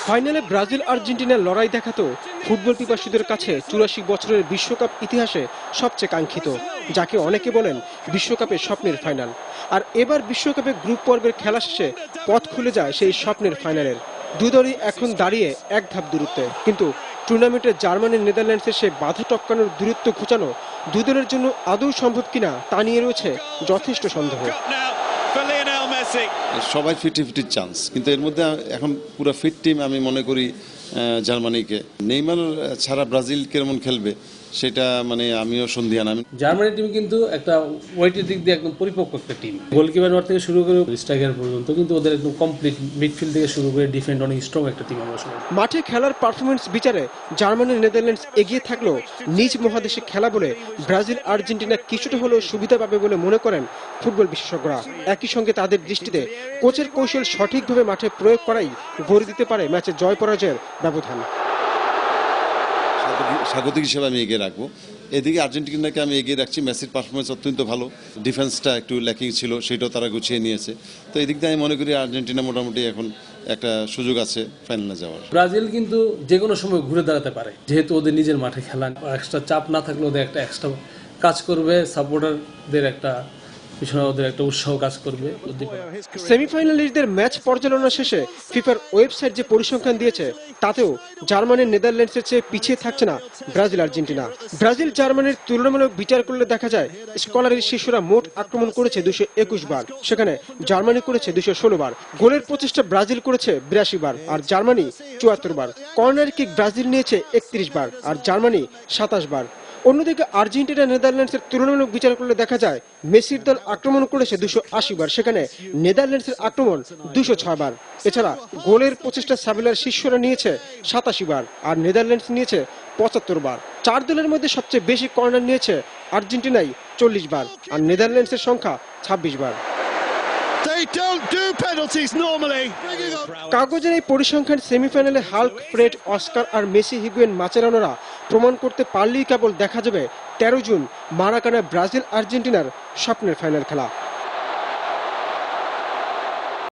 ফাইনালে ব্রাজিল আর্জেন্টিনার লড়াই দেখাতো ফুটবল পিপাসুদের কাছে 84 বছরের বিশ্বকাপ ইতিহাসে সবচেয়ে কাঙ্ক্ষিত, যাকে অনেকে বলেন বিশ্বকাপের স্বপ্নের ফাইনাল। আর এবার বিশ্বকাপে গ্রুপ পর্বের খেলা শেষে পথ খুলে যায় সেই স্বপ্নের ফাইনালের। দুই দলই এখন দাঁড়িয়ে এক ধাপ দূরত্বে, কিন্তু টুর্নামেন্টে জার্মানির নেদারল্যান্ডসের সে বাধা টপকানোর দূরত্ব ঘোচানো দুই দলের জন্য আদৌ সম্ভব কিনা তা নিয়ে রয়েছে যথেষ্ট সন্দেহ। সবাই 50-50 চান্স, কিন্তু এর মধ্যে এখন পুরো ফিট টিম আমি মনে করি জার্মানিকে। নেইমার ছাড়া ব্রাজিল কেমন খেলবে সেটা মানে আমিও সন্দিহান। জার্মানি টিম কিন্তু একটা ওয়েটের দিক দিয়ে একদম পরিপক্ক একটা টিম। গোলকিপার থেকে শুরু করে স্ট্রাইকার পর্যন্ত কিন্তু ওদের একদম কমপ্লিট মিডফিল্ড থেকে শুরু করে ডিফেন্ড অনেক স্ট্রং একটা টিম। আমরা মাঠে খেলার পারফরমেন্স বিচারে জার্মানির নেদারল্যান্ডস এগিয়ে থাকলেও নিজ মহাদেশে খেলা বলে ব্রাজিল আর্জেন্টিনা কিছুটা হলেও সুবিধা পাবে বলে মনে করেন ফুটবল বিশেষজ্ঞরা। একই সঙ্গে তাদের দৃষ্টিতে কোচের কৌশল সঠিকভাবে মাঠে প্রয়োগ করাই গড়ে দিতে পারে ম্যাচে জয় পরাজয়ের ব্যবধান। স্বাগতিক হিসেবে আমি এগিয়ে রাখবো। এদিকে আর্জেন্টিনাকে আমি এগিয়ে রাখছি। মেসির পারফরমেন্স অত্যন্ত ভালো, ডিফেন্সটা একটু ল্যাকিং ছিল, সেটাও তারা গুছিয়ে নিয়েছে। তো এদিক দিয়ে আমি মনে করি আর্জেন্টিনা মোটামুটি এখন একটা সুযোগ আছে ফাইনালে যাওয়ার। ব্রাজিল কিন্তু যে কোনো সময় ঘুরে দাঁড়াতে পারে, যেহেতু ওদের নিজের মাঠে খেলা, এক্সট্রা চাপ না থাকলে ওদের একটা এক্সট্রা কাজ করবে, সাপোর্টারদের একটা পিছনে ওদের একটা উৎসাহ কাজ করবে। সেমিফাইনালিস্টদের ম্যাচ পর্যালোচনা শেষে ফিফার ওয়েবসাইট যে পরিসংখ্যান দিয়েছে তাতেও জার্মানির নেদারল্যান্ডসের চেয়ে পিছিয়ে থাকছে না ব্রাজিল আর্জেন্টিনা। ব্রাজিল জার্মানির তুলনামূলক বিচার করলে দেখা যায় স্কলারের শিশুরা মোট আক্রমণ করেছে 221 বার, সেখানে জার্মানি করেছে 216 বার। গোলের প্রচেষ্টা ব্রাজিল করেছে 82 বার আর জার্মানি 74 বার। কর্নার কিক ব্রাজিল নিয়েছে 31 বার আর জার্মানি 27 বার। অন্যদিকে আর্জেন্টিনা নেদারল্যান্ডসের তুলনামূলক বিচার করলে দেখা যায় মেসির দল আক্রমণ করেছে 280 বার, সেখানে নেদারল্যান্ডসের আক্রমণ 206 বার। এছাড়া গোলের প্রচেষ্টা সাবেলার শিষ্যরা নিয়েছে 87 বার আর নেদারল্যান্ডস নিয়েছে 75 বার। চার দলের মধ্যে সবচেয়ে বেশি কর্নার নিয়েছে আর্জেন্টিনাই 40 বার আর নেদারল্যান্ডসের সংখ্যা 26 বার। কাগজের এই পরিসংখ্যান সেমিফাইনালে হাল্ক, ফ্রেড, অস্কার আর মেসি, হিগুয়েন, মাচেরানোরা প্রমাণ করতে পারলেই কেবল দেখা যাবে 13 জুন মারাকানায় ব্রাজিল আর্জেন্টিনার স্বপ্নের ফাইনাল খেলা।